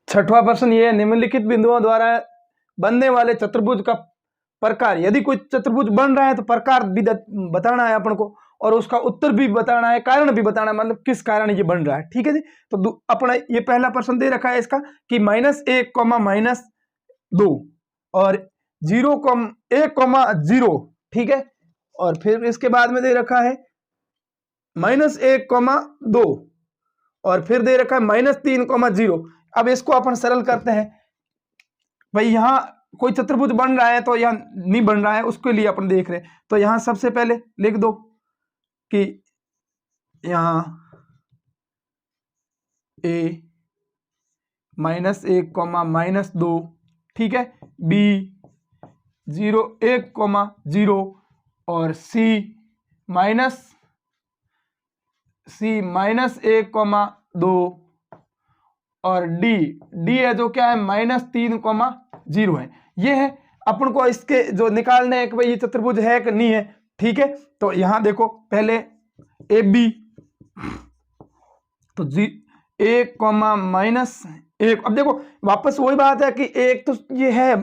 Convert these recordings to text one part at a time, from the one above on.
छठवां प्रश्न ये है, निम्नलिखित बिंदुओं द्वारा बनने वाले चतुर्भुज का प्रकार। यदि कोई चतुर्भुज बन रहा है तो प्रकार भी बताना है अपन को, और उसका उत्तर भी बताना है, कारण भी बताना है, मतलब किस कारण ये बन रहा है। ठीक है जी। तो अपना ये पहला प्रश्न दे रखा है इसका कि -1, -2 और 0,1,0। ठीक है। और फिर इसके बाद में दे रखा है -1,2 और फिर दे रखा है -3,0। अब इसको अपन सरल करते हैं भाई। यहां कोई चतुर्भुज बन रहा है तो यहां नहीं बन रहा है, उसके लिए अपन देख रहे हैं। तो यहां सबसे पहले लिख दो कि यहां a -1, -2, ठीक है, b 0,1,0 और c -1,2 और डी है जो क्या है -3,0 है। ये है अपन को इसके जो निकालने हैं कि भाई ये चतुर्भुज है कि नहीं है। ठीक है। तो यहां देखो पहले ए बी, तो 1,-1। अब देखो वापस वही बात है कि एक तो ये है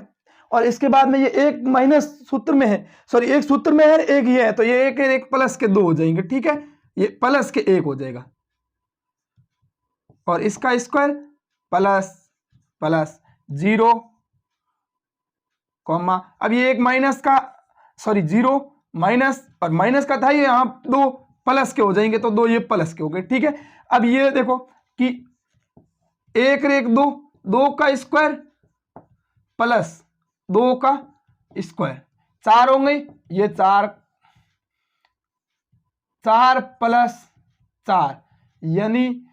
और इसके बाद में ये एक माइनस सूत्र में है, सॉरी एक सूत्र में है, एक ही है, तो ये एक प्लस के 2 हो जाएंगे। ठीक है। ये प्लस के 1 हो जाएगा और इसका स्क्वायर प्लस 0, अब ये एक माइनस का, सॉरी 0 माइनस और माइनस का था, ये यहां 2 प्लस के हो जाएंगे, तो 2 ये प्लस के हो गए। ठीक है। अब ये देखो कि 1,2 का स्क्वायर प्लस 2 का स्क्वायर 4 होंगे, ये 4 प्लस 4 यानी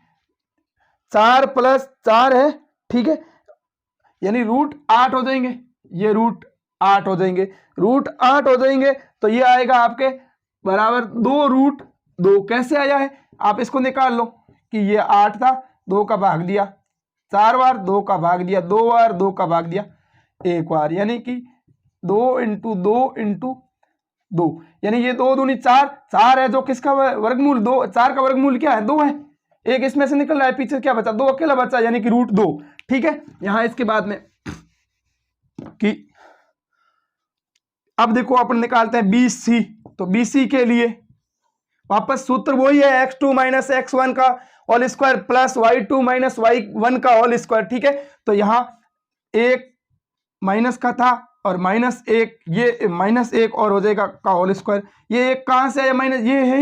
4 प्लस 4 है। ठीक है। यानी √8 हो जाएंगे, ये √8 हो जाएंगे, √8 हो जाएंगे। तो ये आएगा आपके बराबर 2√2। कैसे आया है आप इसको निकाल लो कि ये 8 था, 2 का भाग दिया 4 बार, 2 का भाग दिया 2 बार, 2 का भाग दिया 1 बार, यानी कि 2 × 2 × 2, यानी ये 2 दूनी 4, 4 है जो किसका वर्गमूल 2, 4 का वर्गमूल क्या है 2 है, एक इसमें से निकल रहा है, पीछे क्या बचा 2 अकेला बचा, यानी कि √2। ठीक है। यहां इसके बाद में कि अब देखो अपन निकालते हैं BC, तो BC के लिए वापस सूत्र वही है x2 - x1 का whole square plus y2 - y1 का होल स्क्वायर। ठीक है। तो यहां एक माइनस का था और -1, ये -1 और हो जाएगा का होल स्क्वायर। ये एक कहां से है माइनस, ये है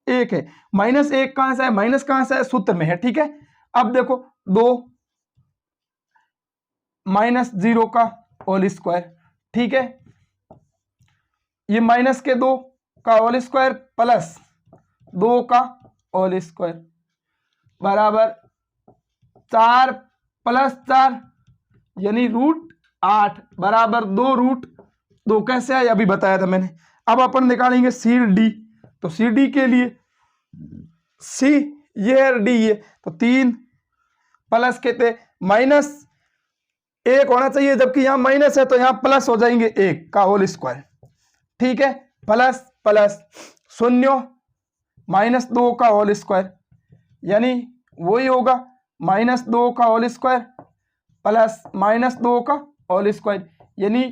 एक है, -1 कहां से है, माइनस कहां से है, सूत्र में है। ठीक है। अब देखो 2 -0 का होल स्क्वायर। ठीक है। ये -2 का होल स्क्वायर प्लस 2 का होल स्क्वायर बराबर 4 + 4 यानी √8 बराबर 2√2। कैसे आया अभी बताया था मैंने। अब अपन निकालेंगे CD, तो CD के लिए C ये है, D ये, तो 3 प्लस कहते -1 होना चाहिए, जबकि यहां माइनस है तो यहां प्लस हो जाएंगे 1 का होल स्क्वायर। ठीक है। प्लस 0 -2 का होल स्क्वायर, यानी वही होगा -2 का होल स्क्वायर प्लस -2 का होल स्क्वायर, यानी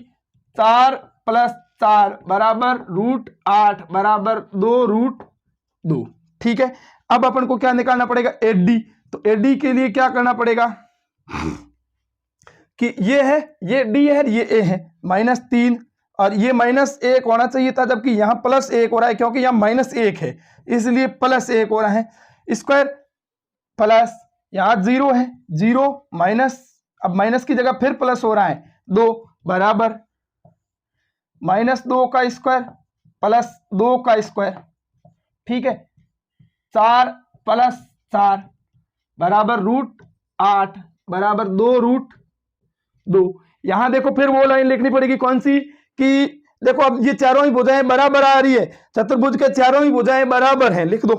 4 + 4 बराबर √8 बराबर 2√2। ठीक है। अब अपन को क्या निकालना पड़ेगा AD, तो AD के लिए क्या करना पड़ेगा कि ये है, ये D है, ये A है, -3 और ये -1 होना चाहिए था, जबकि यहां +1 हो रहा है, क्योंकि यहां -1 है इसलिए +1 हो रहा है। स्क्वायर प्लस यहां 0 है, 0 माइनस, अब माइनस की जगह फिर प्लस हो रहा है 2 बराबर -2 का स्क्वायर प्लस 2 का स्क्वायर। ठीक है। 4 + 4 बराबर √8 बराबर 2√2। यहां देखो फिर वो लाइन लिखनी पड़ेगी कौन सी कि देखो अब ये चारों ही भुजाएं बराबर आ रही है, चतुर्भुज के चारों ही भुजाएं बराबर हैं, लिख दो।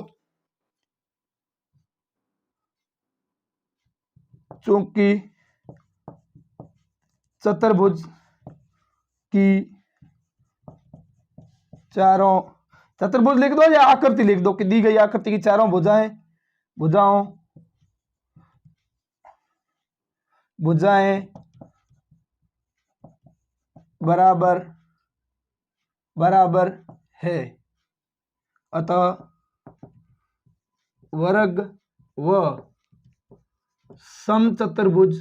चूंकि चतुर्भुज की चारों, चतुर्भुज लिख दो या आकृति लिख दो कि दी गई आकृति की चारों भुजाओं भुजाएं बराबर बराबर है, अतः वर्ग व समचतुर्भुज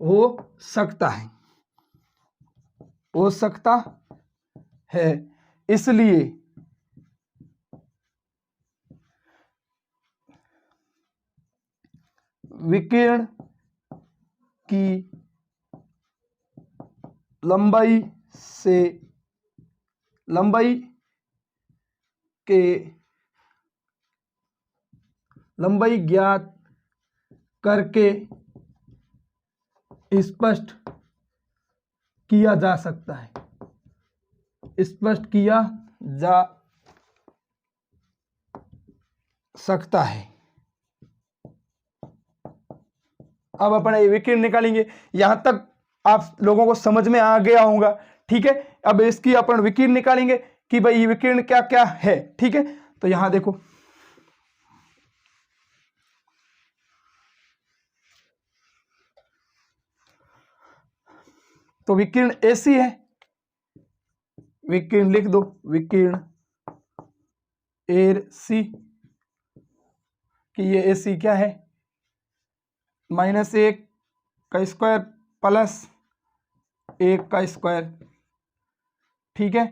हो सकता है। इसलिए विकिरण की लंबाई ज्ञात करके स्पष्ट किया जा सकता है, अब अपन विकिरण निकालेंगे। यहां तक आप लोगों को समझ में आ गया होगा, ठीक है। अब इसकी अपन विकिरण निकालेंगे कि भाई विकिरण क्या क्या है, ठीक है। तो यहां देखो, तो विकिरण ऐसी है, विकिरण लिख दो, विकिरण AC कि ये AC क्या है, -1 का स्क्वायर प्लस 1 का स्क्वायर, ठीक है,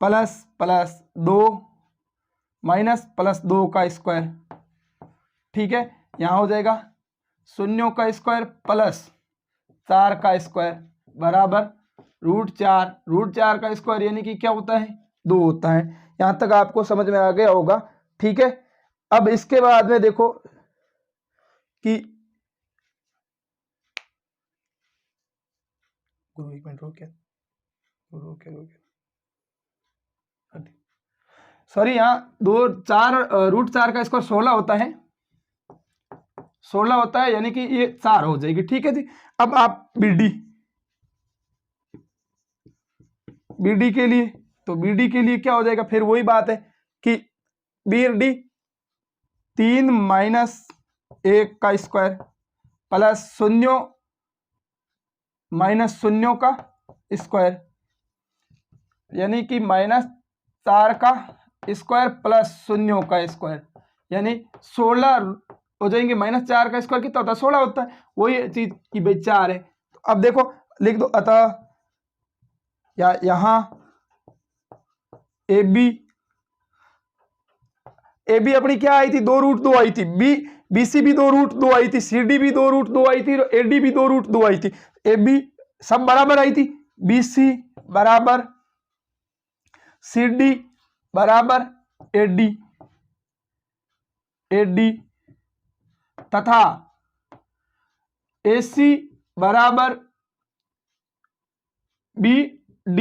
प्लस प्लस 2 माइनस प्लस 2 का स्क्वायर, ठीक है। यहां हो जाएगा 0 का स्क्वायर प्लस 4 का स्क्वायर बराबर √4 का स्क्वायर, यानी कि क्या होता है, 2 होता है। यहां तक आपको समझ में आ गया होगा, ठीक है। अब इसके बाद में देखो कि एक मिनट सॉरी, यहाँ √4 का स्क्वायर 16 होता है, 16 होता है, यानी कि ये 4 हो जाएगी, ठीक है जी। अब आप BD के लिए, तो BD के लिए क्या हो जाएगा, फिर वही बात है कि BD 3 - 1 का स्क्वायर प्लस 0 - 0 का स्क्वायर, यानी कि -4 का स्क्वायर प्लस 0 का स्क्वायर, यानी 16 हो जाएंगे। -4 का स्क्वायर कितना होता है, 16 होता है, वही चीज की भाई 4 है। तो अब देखो लिख दो, अतः या यहां AB अपनी क्या आई थी, 2√2 आई थी, BC भी 2√2 आई थी, CD भी 2√2 आई थी, और AD भी 2√2 आई थी। AB सब बराबर आई थी, BC बराबर CD बराबर AD तथा AC बराबर BD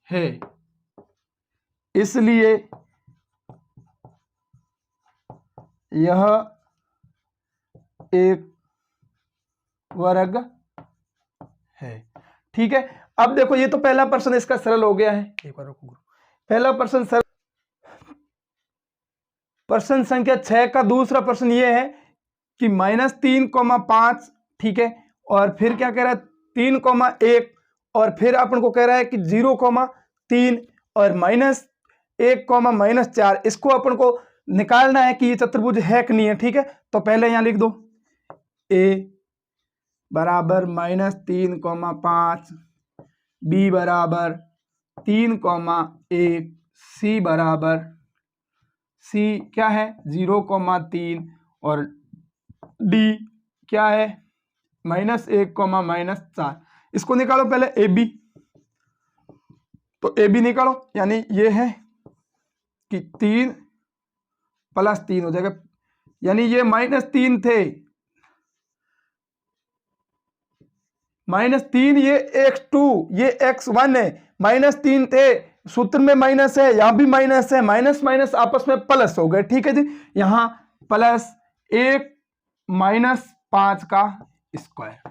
है। इसलिए यह एक वर्ग है, ठीक है। अब देखो, ये तो पहला प्रश्न इसका सरल हो गया है, एक बार रुको, पहला प्रश्न सरल। प्रश्न संख्या 6 का दूसरा प्रश्न ये है कि -3,5, ठीक है, और फिर क्या कह रहा है, 3,1, और फिर अपन को कह रहा है कि 0,3 और -1, इसको अपन को निकालना है कि ये चतुर्भुज है कि नहीं है, ठीक है। तो पहले यहां लिख दो, A बराबर -3,5, B बराबर 3,1, C बराबर क्या है 0,3, और D क्या है -1, इसको निकालो पहले AB। तो AB निकालो, यानी ये है कि 3 + 3 हो जाएगा, यानी ये -3 थे, -3, ये x2, ये x1 है, -3 थे, सूत्र में माइनस है, यहां भी माइनस है, माइनस माइनस आपस में प्लस हो गए, ठीक है जी। यहां +1 - 5 का स्क्वायर,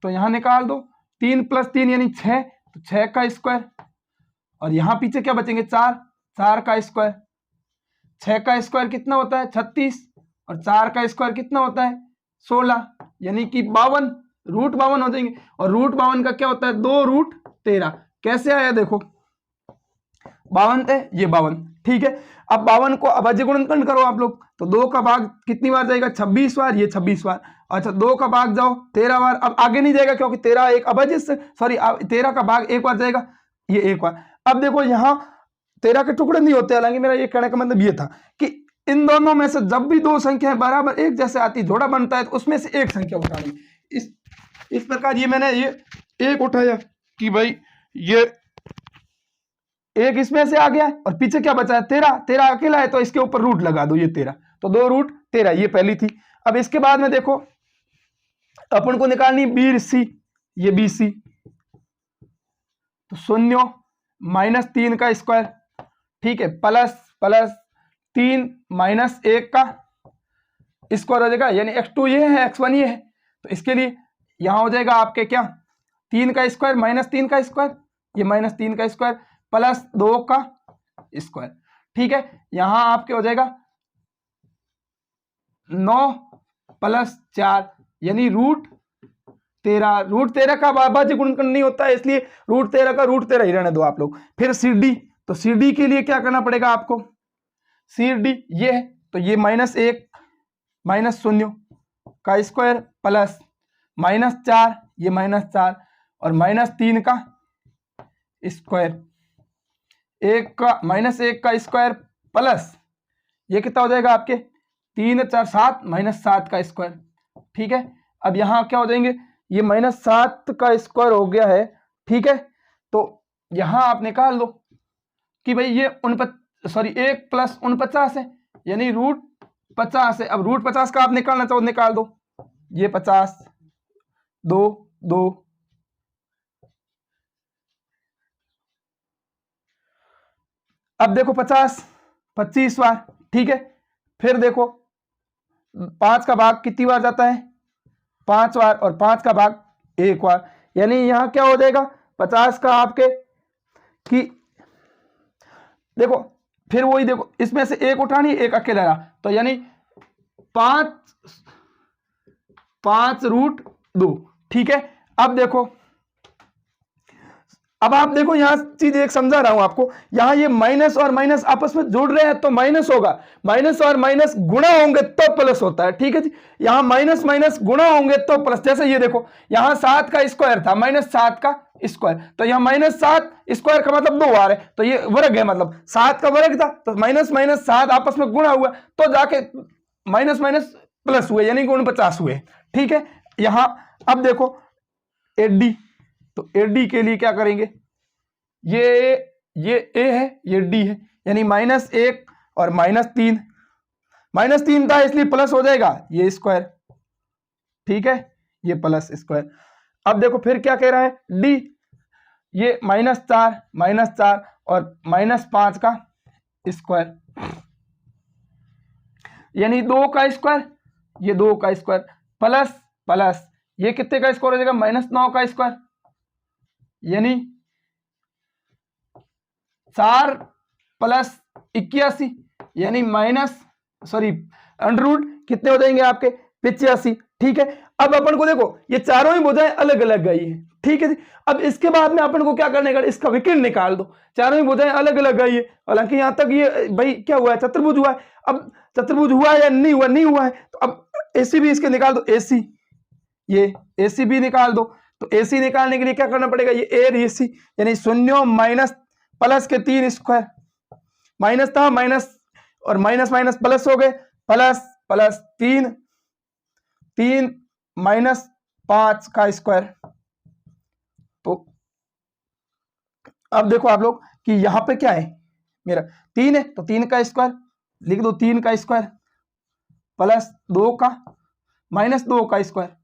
तो यहां निकाल दो, 3 + 3 यानी 6, तो 6 का स्क्वायर, और यहां पीछे क्या बचेंगे, 4 का स्क्वायर, 6 का स्क्वायर कितना होता है 36, और 4 का स्क्वायर कितना होता है 16, यानी कि 52, रूट 52 हो जाएंगे। और रूट 52 का क्या होता है 2√13। कैसे आया देखो, 52 थे, ये 52, ठीक है। अब 52 को अभाज्य गुणनखंड करो आप लोग, तो 2 का भाग कितनी बार जाएगा 26 बार, ये 26 बार। अच्छा 2 का भाग जाओ 13 बार, अब आगे नहीं जाएगा क्योंकि 13 एक अभाज्य से, सॉरी 13 का भाग एक बार जाएगा, ये एक बार। अब देखो यहाँ 13 के टुकड़े नहीं होते, हालांकि मेरा ये कहने का मतलब ये था कि इन दोनों में से जब भी दो संख्याएं बराबर एक जैसे आती, जोड़ा बनता है, तो उसमें से एक संख्या उठानी। इस प्रकार ये मैंने ये एक उठाया कि भाई ये एक इसमें से आ गया और पीछे क्या बचा है 13, 13 अकेला है तो इसके ऊपर रूट लगा दो, ये 13, तो 2√13, ये पहली थी। अब इसके बाद में देखो अपन को निकालनी BC, ये BC, तो 0 -3 का स्क्वायर, ठीक है, प्लस 3 -1 का स्क्वायर हो जाएगा, यानी x2 ये है x1 ये है, तो इसके लिए यहां हो जाएगा आपके क्या 3 का स्क्वायर -3 का स्क्वायर, ये -3 का स्क्वायर प्लस 2 का स्क्वायर, ठीक है। यहां आपके हो जाएगा 9 + 4, यानी √13। √13 का अभाज्य गुणनखंड नहीं होता है, इसलिए √13 का √13 ही रहने दो आप लोग। फिर CD, तो CD के लिए क्या करना पड़ेगा आपको, CD ये है, तो ये -1 -0 का स्क्वायर प्लस -4, ये -4 और -3 का स्क्वायर, -1 का स्क्वायर प्लस ये कितना हो जाएगा आपके 3 4 7 -7 का स्क्वायर, ठीक है। अब यहां क्या हो जाएंगे, ये -7 का स्क्वायर हो गया है, ठीक है। तो यहां आप निकाल लो कि भाई ये 1 + 49 है, यानी √50 है। अब √50 का आप निकालना चाहो निकाल दो, ये 50 2 2, अब देखो 50 25 बार, ठीक है। फिर देखो 5 का भाग कितनी बार जाता है 5 बार, और 5 का भाग 1 बार, यानी यहां क्या हो जाएगा 50 का आपके कि देखो, फिर वही देखो इसमें से एक उठानी, एक अकेला रहा, तो यानी 5√2, ठीक है। अब आप देखो यहां चीज एक समझा रहा हूं आपको, यहां ये माइनस और माइनस आपस में जुड़ रहे हैं तो माइनस होगा, माइनस और माइनस गुणा होंगे तो प्लस होता है, ठीक है जी। यहां माइनस माइनस गुणा होंगे तो प्लस, जैसे ये देखो यहां 7 का स्क्वायर था -7 का स्क्वायर, तो यहां -7 स्क्वायर का मतलब 2 बार है, तो ये वर्ग है, मतलब 7 का वर्ग था, तो -7 आपस में गुणा हुआ तो जाके माइनस माइनस प्लस हुए, यानी 49 हुए, ठीक है। यहां अब देखो AD, तो AD के लिए क्या करेंगे, ये A है, ये D है, यानी -1 और -3, -3 था इसलिए प्लस हो जाएगा ये स्क्वायर, ठीक है, ये प्लस स्क्वायर। अब देखो फिर क्या कह रहा है D, ये -4 और -5 का स्क्वायर, यानी 2 का स्क्वायर, ये 2 का स्क्वायर प्लस ये कितने का स्क्वायर हो जाएगा -9 का स्क्वायर, यानी 4 + 81, यानी अंडर कितने हो जाएंगे आपके 85, ठीक है। अब अपन को देखो ये चारों ही भुजाएं अलग अलग गई है, ठीक है जी। अब इसके बाद में अपन को क्या करने का, इसका विकर्ण निकाल दो, चारों ही भुजाएं अलग अलग गई है, हालांकि यहां तक ये भाई क्या हुआ है चतुर्भुज हुआ है। अब चतुर्भुज हुआ है या नहीं हुआ, नहीं हुआ है, तो अब AC भी इसके निकाल दो, AC, ये AC भी निकाल दो, तो AC निकालने के लिए क्या करना पड़ेगा, ये A और AC, यानी 0 माइनस प्लस के 3 स्क्वायर, माइनस था माइनस और माइनस माइनस प्लस हो गए, प्लस 3 -5 का स्क्वायर। तो अब देखो आप लोग कि यहां पे क्या है, मेरा 3 है तो 3 का स्क्वायर लिख दो, 3 का स्क्वायर प्लस 2 का -2 का स्क्वायर,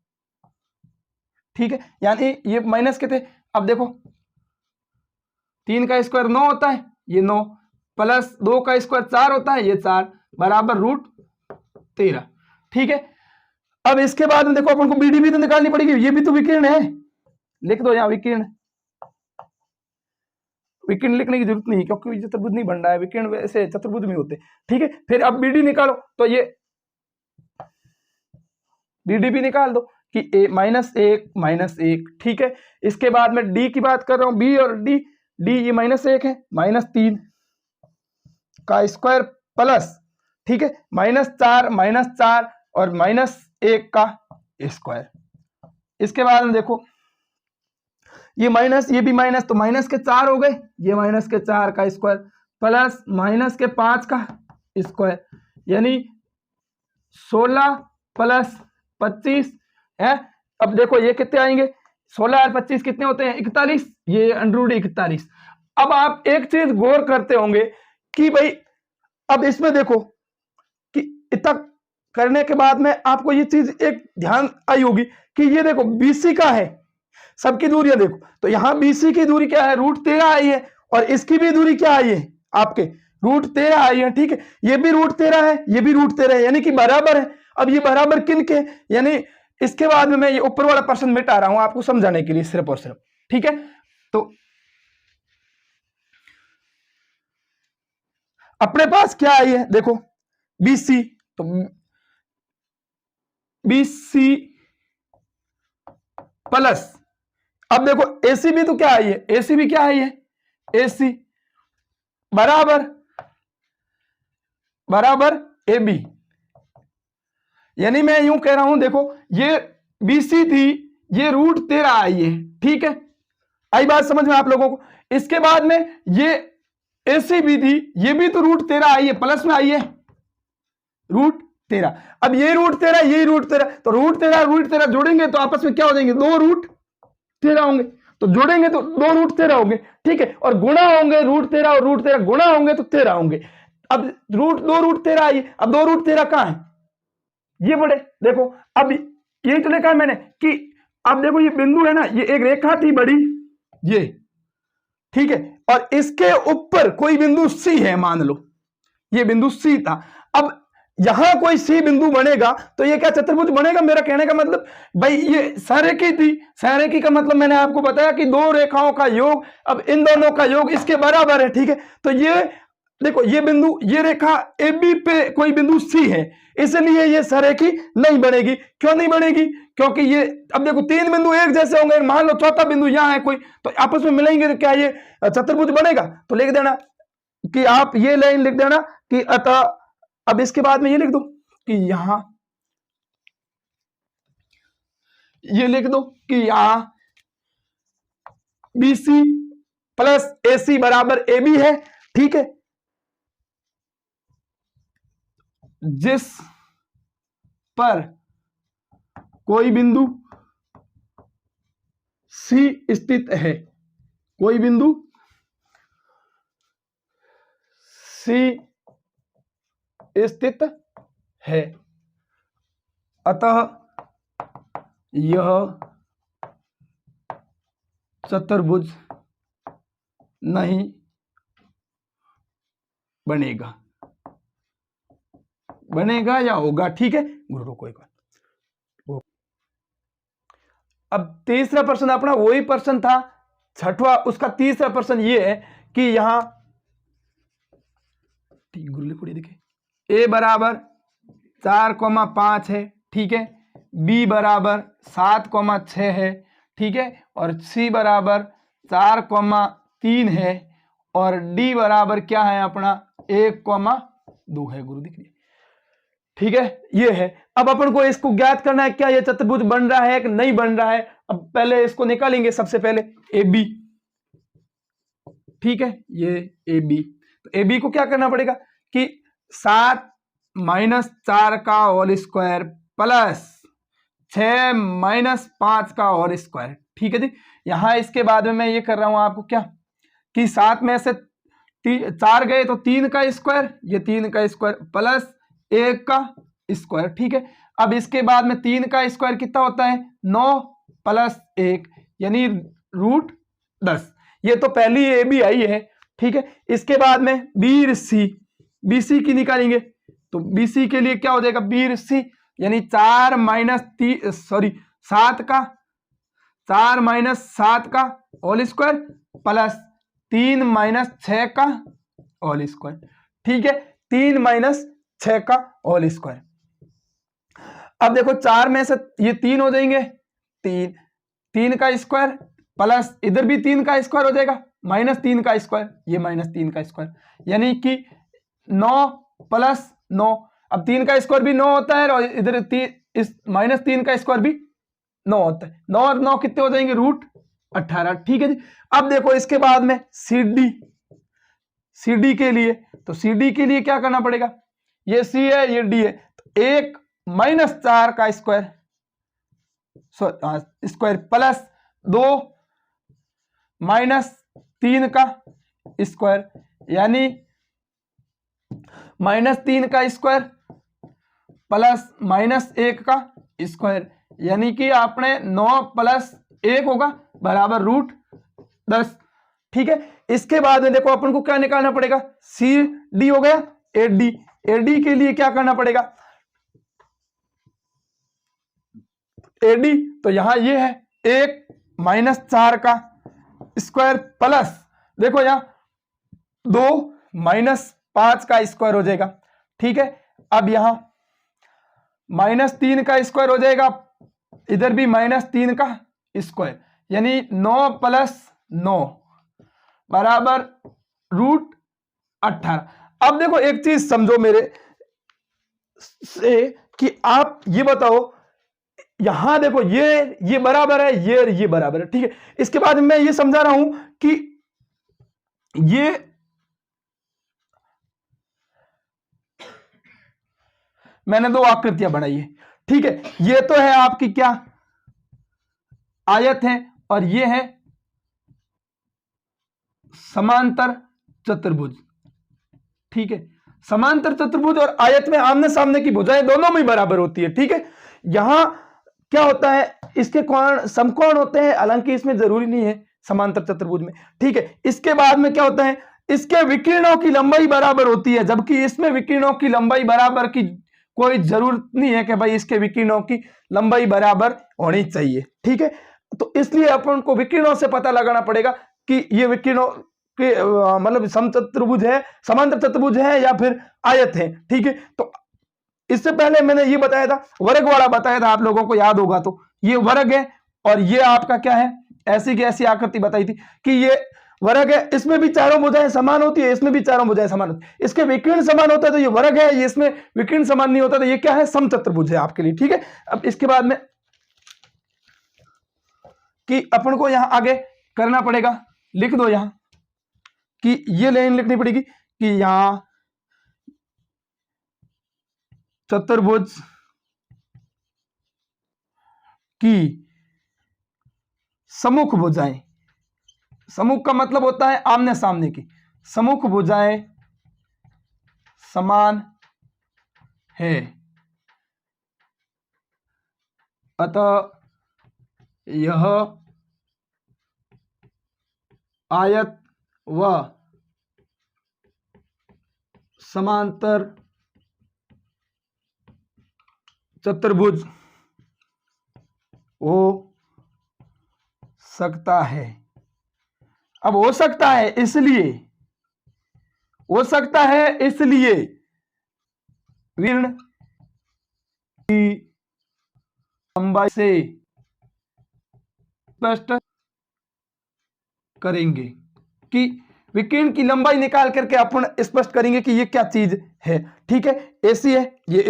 ठीक है। यानी ये माइनस के थे, अब देखो 3 का स्क्वायर 9 होता है, ये 9 प्लस 2 का स्क्वायर 4 होता है, ये 4 बराबर √13, ठीक है। अब इसके बाद में देखो अपन को BD भी तो निकालनी पड़ेगी, ये भी तो विकर्ण है, लिख दो यहां विकर्ण, विकर्ण लिखने की जरूरत नहीं क्योंकि चतुर्भुज नहीं बन रहा है, विकर्ण वैसे चतुर्भुज में होते, ठीक है। फिर अब बी डी निकालो, तो ये बी डी भी निकाल दो कि ए -1, ठीक है। इसके बाद में डी की बात कर रहा हूं, बी और डी, डी ये -1 है, -3 का स्क्वायर प्लस, ठीक है, -4 और -1 का स्क्वायर। इसके बाद में देखो ये माइनस, ये भी माइनस, तो माइनस के 4 हो गए, ये माइनस के 4 का स्क्वायर प्लस माइनस के 5 का स्क्वायर, यानी 16 प्लस 25 है। अब देखो ये कितने आएंगे, 16 और 25 कितने होते हैं, 41, ये √41। अब आप एक चीज गौर करते होंगे कि भाई अब इसमें देखो कि इतना करने के बाद में आपको ये चीज एक ध्यान आई होगी कि ये देखो BC का है, सबकी दूरियां देखो, तो यहां BC की दूरी क्या है, √13 आई है, और इसकी भी दूरी क्या आई है आपके, √13 आई है, ठीक है। ये भी √13 है, ये भी √13 है, यानी कि बराबर है। अब ये बराबर किन के, यानी इसके बाद में मैं ये ऊपर वाला पर्सन मिटा रहा हूं आपको समझाने के लिए सिर्फ और सिर्फ, ठीक है। तो अपने पास क्या आई है देखो BC, तो BC प्लस, अब देखो AC भी तो क्या आई है, AC भी क्या आई है, AC बराबर AB, यानी मैं यूं कह रहा हूं देखो ये BC थी, ये √13 आई है, ठीक है, आई बात समझ में आप लोगों को। इसके बाद में ये AC भी थी, ये भी तो √13 आई है, प्लस में आई है √13। अब ये √13, ये √13, तो √13 जोड़ेंगे तो आपस में क्या हो जाएंगे, 2 √13 होंगे, तो जोड़ेंगे तो 2 √13 होंगे, ठीक है, और गुणा होंगे √13 और √13 गुणा होंगे तो 13 होंगे। अब 2 √13 आई, अब 2 √13 कहां है, ये बड़े देखो, अब यही तो लिखा है मैंने कि अब देखो ये बिंदु है ना, ये एक रेखा थी बड़ी, ये ठीक है, और इसके ऊपर कोई बिंदु C है, मान लो ये बिंदु C था। अब यहां कोई C बिंदु बनेगा तो ये क्या चतुर्भुज बनेगा, मेरा कहने का मतलब भाई ये सहरेखी थी, सहरेखी का मतलब मैंने आपको बताया कि दो रेखाओं का योग, अब इन दोनों का योग इसके बराबर है, ठीक है। तो ये देखो ये बिंदु, ये रेखा AB पे कोई बिंदु C है, इसलिए ये सहरेखी नहीं बनेगी। क्यों नहीं बनेगी, क्योंकि ये अब देखो 3 बिंदु एक जैसे होंगे, मान लो चौथा बिंदु यहां है कोई, तो आपस में मिलेंगे तो क्या ये चतुर्भुज बनेगा। तो लिख देना कि आप ये लाइन लिख देना कि अतः, अब इसके बाद में ये लिख दो कि यहां, ये लिख दो कि यहां BC प्लस AC बराबर AB है, ठीक है। जिस पर कोई बिंदु C स्थित है, कोई बिंदु C स्थित है, अतः यह चतुर्भुज नहीं बनेगा, बनेगा या होगा, ठीक है। गुरु कोई बात। अब तीसरा प्रश्न अपना वही प्रश्न था छठवां, उसका तीसरा प्रश्न ये है कि यहां गुरु लिखो देखिए, A बराबर 4,5 है, ठीक है, B बराबर 7,6 है, ठीक है, और C बराबर 4,3 है, और D बराबर क्या है अपना 1,2 है, गुरु दिख रही है, ठीक है, ये है। अब अपन को इसको ज्ञात करना है क्या ये चतुर्भुज बन रहा है कि नहीं बन रहा है। अब पहले इसको निकालेंगे, सबसे पहले AB, ठीक है, ये AB, तो AB को क्या करना पड़ेगा कि 7 - 4 का होल स्क्वायर प्लस 6 - 5 का होल स्क्वायर, ठीक है जी। यहां इसके बाद में मैं ये कर रहा हूं आपको क्या कि 7 में से 4 गए तो 3 का स्क्वायर, ये 3 का स्क्वायर प्लस 1 का स्क्वायर, ठीक है। अब इसके बाद में 3 का स्क्वायर कितना होता है, 9 प्लस 1 यानी √10। ये तो पहली AB आई है, ठीक है। इसके बाद में BC की निकालेंगे, तो BC के लिए क्या हो जाएगा, BC यानी 4 - 7 का होल स्क्वायर प्लस 3 माइनस 6 का होल स्क्वायर, ठीक है, 3 माइनस 6 का होल स्क्वायर। अब देखो 4 में से ये 3 हो जाएंगे, 3 का स्क्वायर प्लस इधर भी 3 का स्क्वायर हो जाएगा, माइनस 3 का स्क्वायर, ये माइनस 3 का स्क्वायर, यानी कि 9 प्लस 9। अब 3 का स्क्वायर भी 9 होता है और इधर इस माइनस 3 का स्क्वायर भी 9 होता है। 9 और 9 कितने हो जाएंगे, रूट 18, ठीक है जी। अब देखो इसके बाद में CD के लिए, तो CD के लिए क्या करना पड़ेगा, ये C है ये D है, तो 1 माइनस 4 का स्क्वायर स्क्वायर प्लस 2 माइनस 3 का स्क्वायर, यानी माइनस 3 का स्क्वायर प्लस माइनस 1 का स्क्वायर, यानी कि आपने 9 प्लस 1 होगा बराबर रूट 10, ठीक है। इसके बाद में देखो अपन को क्या निकालना पड़ेगा, CD हो गया, AD के लिए क्या करना पड़ेगा, AD तो यहां ये है 1 माइनस 4 का स्क्वायर प्लस देखो यहां 2 माइनस 5 का स्क्वायर हो जाएगा, ठीक है। अब यहां माइनस 3 का स्क्वायर हो जाएगा, इधर भी माइनस 3 का स्क्वायर, यानी 9 प्लस 9 बराबर रूट 18। अब देखो एक चीज समझो मेरे से कि आप ये बताओ, यहां देखो ये बराबर है, ये बराबर है, ठीक है। इसके बाद मैं ये समझा रहा हूं कि ये मैंने 2 आकृतियां बनाई है, ठीक है। ये तो है आपकी क्या आयत है और ये है समांतर चतुर्भुज, ठीक है। समांतर चतुर्भुज और आयत में आमने सामने की भुजाएं दोनों में बराबर होती है, ठीक है। यहां क्या होता है, इसके कोण समकोण होते हैं, हालांकि इसमें जरूरी नहीं है समांतर चतुर्भुज में, ठीक है। इसके बाद में क्या होता है, इसके विकिरणों की लंबाई बराबर होती है, जबकि इसमें विकिरणों की लंबाई बराबर की कोई जरूरत नहीं है कि भाई इसके विकिरणों की लंबाई बराबर होनी चाहिए, ठीक है। तो इसलिए अपन को विकिरणों से पता लगाना पड़ेगा कि ये विकिरणों के मतलब समचतुर्भुज है, समांतर चतुर्भुज है या फिर आयत है, ठीक है। तो इससे पहले मैंने ये बताया था, वर्ग वाला बताया था, आप लोगों को याद होगा, तो ये वर्ग है और ये आपका क्या है, ऐसी की ऐसी आकृति बताई थी कि ये वर्ग है, इसमें भी चारों भुजाएं समान होती है, इसमें भी चारों भुजाएं समान होती है, इसके विकिरण समान होता है तो ये वर्ग है, ये इसमें विकिरण समान नहीं होता तो ये क्या है, समचतुर्भुज है आपके लिए, ठीक है। अब इसके बाद में कि अपन को यहां आगे करना पड़ेगा, लिख दो यहां कि ये लाइन लिखनी पड़ेगी कि यहां चतुर्भुज की सम्मुख भुजाएं, सम्मुख का मतलब होता है आमने सामने की, सम्मुख भुजाएं समान है, अतः यह आयत व समांतर चतुर्भुज हो सकता है। अब हो सकता है इसलिए, हो सकता है इसलिए विकिरण की लंबाई से स्पष्ट करेंगे कि विकिरण की लंबाई निकाल करके अपन स्पष्ट करेंगे कि ये क्या चीज है, ठीक है। AC है, ये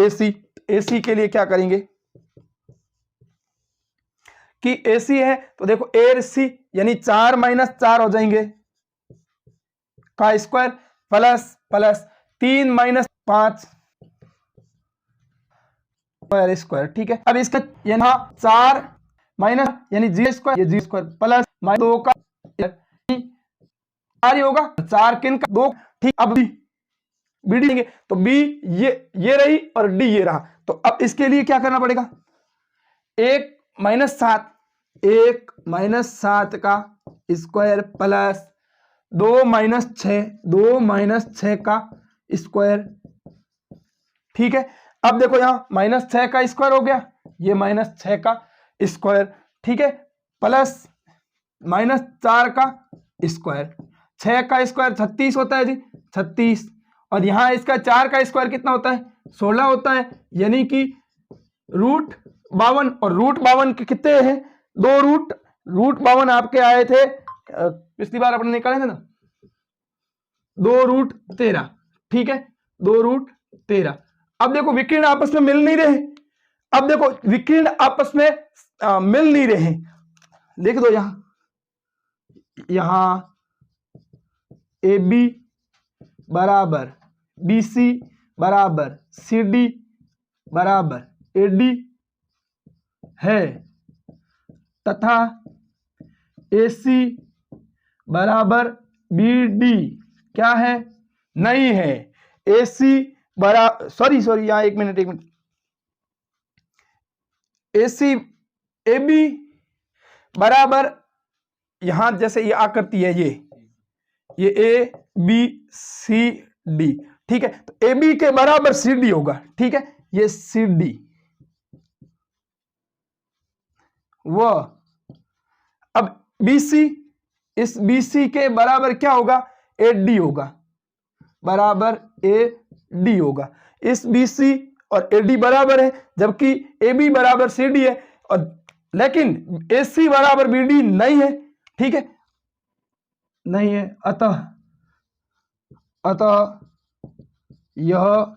AC के लिए क्या करेंगे कि AC है तो देखो AC यानी 4 माइनस 4 हो जाएंगे का स्क्वायर प्लस 3 माइनस 5 स्क्वायर, ठीक है। अब इसका यहां 4 माइनस यानी जी स्क्वायर, ये जी स्क्वायर प्लस 2 का 4 ही होगा, 4 किन का 2, ठीक। अब बी डी लेंगे तो बी ये रही और डी ये रहा, तो अब इसके लिए क्या करना पड़ेगा, 1 माइनस 7 का स्क्वायर प्लस 2 माइनस 6 का स्क्वायर, ठीक है। अब देखो यहां माइनस 6 का स्क्वायर हो गया, ये माइनस 6 का स्क्वायर, ठीक है, प्लस माइनस 4 का स्क्वायर, 6 का स्क्वायर 36 होता है जी, 36। और यहाँ इसका 4 का स्क्वायर कितना होता है, 16 होता है, यानी कि √52। और √52 के कितने हैं, 2 √52 आपके आए थे पिछली बार अपने निकाले थे ना, 2√13, ठीक है, 2√13। अब देखो विकिरण आपस में मिल नहीं रहे, अब देखो विकिरण आपस में मिल नहीं रहे, लिख दो यहां ए बी बराबर बी सी बराबर सी डी बराबर ए डी है, तथा ए सी बराबर बी डी क्या है, नहीं है। ए सी बराबर सॉरी यहां एक minute A C A B बराबर, यहां जैसे ये आकृति है ये ए बी सी डी, ठीक है, तो ए बी के बराबर सी डी होगा, ठीक है, ये सी डी वो। अब बी सी, इस बी सी के बराबर क्या होगा, ए डी होगा, बराबर ए डी होगा। इस बी सी और ए डी बराबर है, जबकि ए बी बराबर सी डी है, और लेकिन ए सी बराबर बी डी नहीं है, ठीक है, नहीं है। अतः यह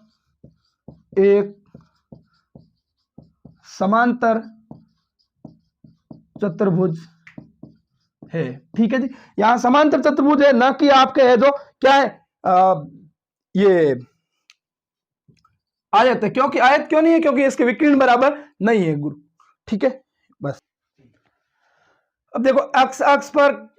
एक समांतर चतुर्भुज है, ठीक है जी। यहां समांतर चतुर्भुज है, ना कि आपके है जो क्या है ये आयत है। क्योंकि आयत क्यों नहीं है, क्योंकि इसके विकिरण बराबर नहीं है गुरु, ठीक है, बस। अब देखो एक्स अक्ष पर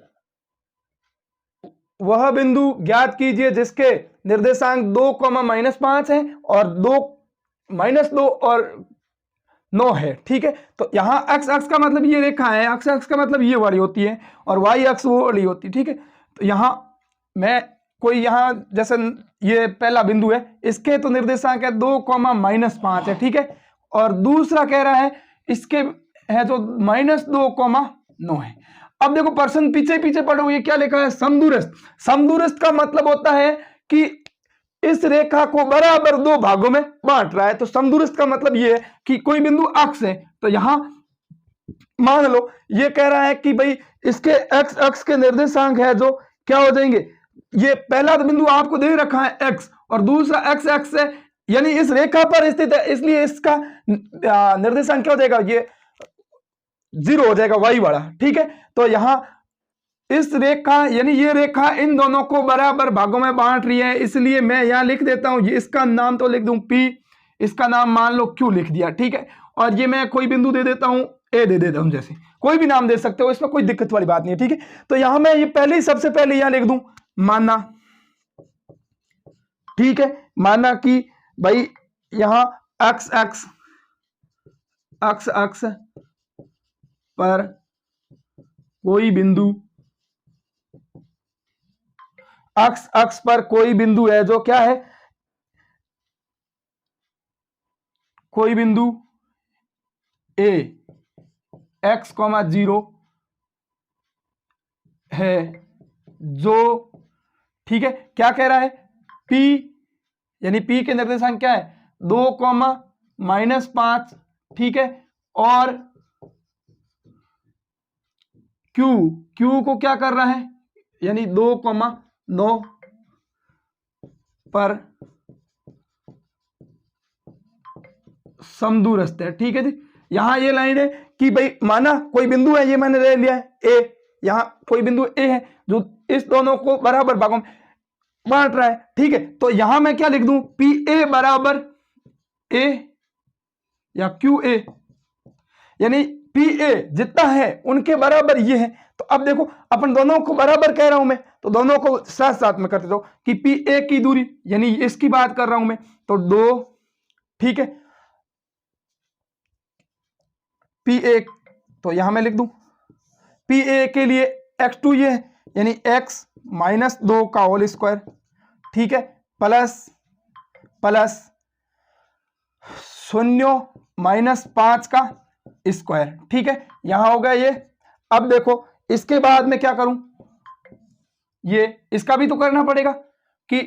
वह बिंदु ज्ञात कीजिए जिसके निर्देशांक 2, -5 है और 2 और 9 है, ठीक है। तो यहां एक्स अक्ष का मतलब ये रेखा है, एक्स अक्ष का मतलब ये वाली होती है, और वाई अक्ष वो वाली होती है, ठीक है। तो यहां मैं कोई यहां जैसे ये पहला बिंदु है, इसके तो निर्देशांक है 2, -5 है, ठीक है, और दूसरा कह रहा है इसके है जो -2, 9 है। अब देखो प्रश्न पीछे पढ़ो, ये क्या लिखा है, समदूरस्थ। समदूरस्थ का मतलब होता है कि इस रेखा को बराबर 2 भागों में बांट रहा है। तो समदूरस्थ का मतलब ये है कि कोई बिंदु अक्ष है, तो यहां मान लो ये कह रहा है कि भाई इसके एक्स अक्ष के निर्देशांक है जो क्या हो जाएंगे, ये पहला बिंदु आपको दे रखा है एक्स, और दूसरा एक्स अक्ष है, यानी इस रेखा पर स्थित है, इसलिए इसका निर्देशांक क्या हो जाएगा, ये 0 हो जाएगा, वाई वाला, ठीक है। तो यहां इस रेखा यानी ये रेखा इन दोनों को बराबर भागों में बांट रही है, इसलिए मैं यहां लिख देता हूं, इसका नाम तो लिख दूं P, इसका नाम मान लो Q लिख दिया, ठीक है। और ये मैं कोई बिंदु दे देता हूं, A दे देता हूं, जैसे कोई भी नाम दे सकते हो, इसमें कोई दिक्कत वाली बात नहीं है, ठीक है। तो यहां मैं ये पहले ही सबसे पहले यहां लिख दूं माना, ठीक है, माना कि भाई यहां एक्स अक्ष पर कोई बिंदु, अक्ष पर कोई बिंदु है जो क्या है, कोई बिंदु A x, 0 है, जो ठीक है, क्या कह रहा है, P यानी P के निर्देशांक क्या है, 2, -5, ठीक है, और Q को क्या कर रहा है, यानी 2, 9 पर समदूरस्थ है, ठीक है जी। यहां ये लाइन है कि भाई माना कोई बिंदु है, ये मैंने ले लिया है A, यहां कोई बिंदु A है जो इस दोनों को बराबर भागों में बांट रहा है, ठीक है। तो यहां मैं क्या लिख दूं, PA बराबर A या QA, यानी PA जितना है उनके बराबर ये है। तो अब देखो अपन दोनों को बराबर कह रहा हूं मैं, तो दोनों को साथ साथ में करते जाओ कि PA की दूरी, यानी इसकी बात कर रहा हूं मैं, तो 2, ठीक है, PA, तो यहां मैं लिख दूं PA के लिए x2 ये है, यानी x -2 का होल स्क्वायर, ठीक है, प्लस 0 -5 का स्क्वायर, ठीक है, यहां होगा ये। अब देखो इसके बाद में क्या करूं, ये इसका भी तो करना पड़ेगा कि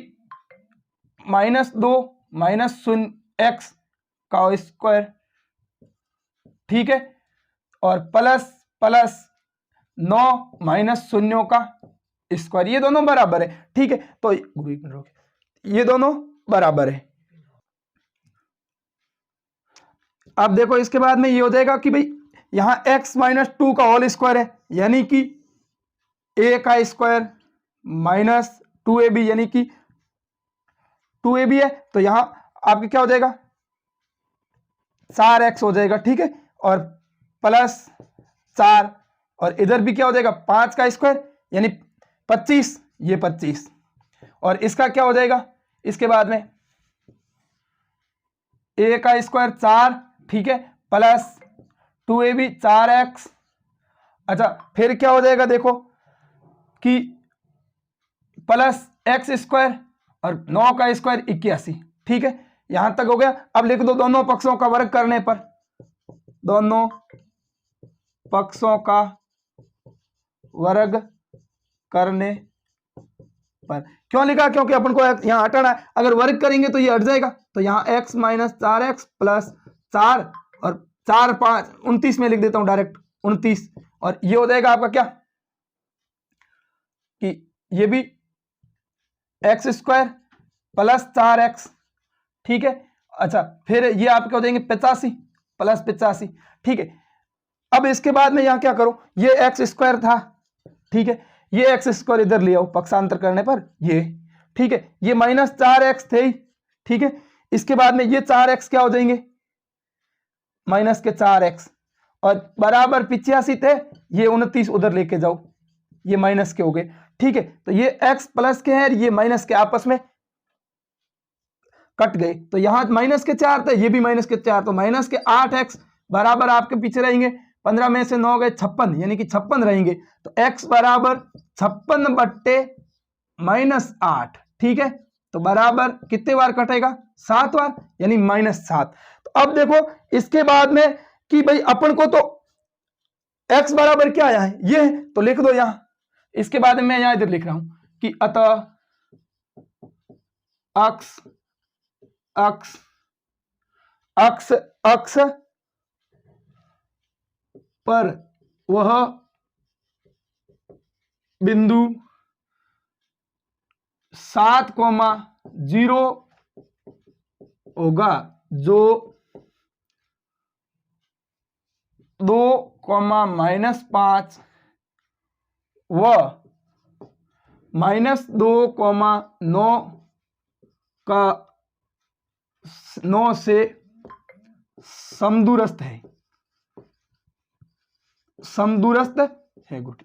-2 -0 x का स्क्वायर, ठीक है, और प्लस 9 -0 का स्क्वायर, ये दोनों बराबर है, ठीक है। तो ये दोनों बराबर है। अब देखो इसके बाद में ये हो जाएगा कि भाई यहां x - 2 का होल स्क्वायर है, यानी कि a का स्क्वायर माइनस 2ab, यानी कि 2ab है, तो यहां आपके क्या हो जाएगा 4x हो जाएगा, ठीक है, और प्लस 4, और इधर भी क्या हो जाएगा 5 का स्क्वायर यानी 25, ये 25, और इसका क्या हो जाएगा इसके बाद में a का स्क्वायर 4, ठीक है, प्लस 2ab 4x। अच्छा फिर क्या हो जाएगा देखो कि प्लस x स्क्वायर और 9 का स्क्वायर 81, ठीक है, यहां तक हो गया। अब लिख दो दोनों पक्षों का वर्ग करने पर, दोनों पक्षों का वर्ग करने पर। क्यों लिखा, क्योंकि अपन को यहां हटाना है, अगर वर्ग करेंगे तो ये हट जाएगा, तो यहां x - 4x प्लस 4 और 4 5 29 में लिख देता हूं डायरेक्ट 29, और ये हो जाएगा आपका क्या कि ये भी x स्क्वायर प्लस 4x, ठीक है। अच्छा फिर ये आपके हो जाएंगे 85 प्लस 85, ठीक है। अब इसके बाद में यहां क्या करो, ये x स्क्वायर था, ठीक है, ये x स्क्वायर इधर ले आओ पक्षांतर करने पर, ये ठीक है, ये -4x थे, ठीक है। इसके बाद में ये 4x क्या हो जाएंगे माइनस के 4x, और बराबर 85 थे, ये 29 उधर लेके जाओ, ये माइनस के हो गए, ठीक है। तो ये x प्लस के हैं, ये माइनस के आपस में कट गए, तो यहां माइनस के 4 थे, ये भी माइनस के 4, तो माइनस के 8x बराबर आपके पीछे रहेंगे, 15 में से 9 गए 56, यानी कि 56 रहेंगे, तो x बराबर 56 बट्टे -8, ठीक है, तो बराबर कितने बार कटेगा 7 बार, यानी -7। तो अब देखो इसके बाद में कि भाई अपन को तो x बराबर क्या आया है, ये है, तो लिख दो यहां। इसके बाद में मैं यहां इधर लिख रहा हूं कि अतः अक्ष अक्ष अक्ष अक्ष पर वह बिंदु 7,0 होगा जो 2, -5 व -2,9 का 9 से समदूरस्थ है, समदूरस्थ है, गुड।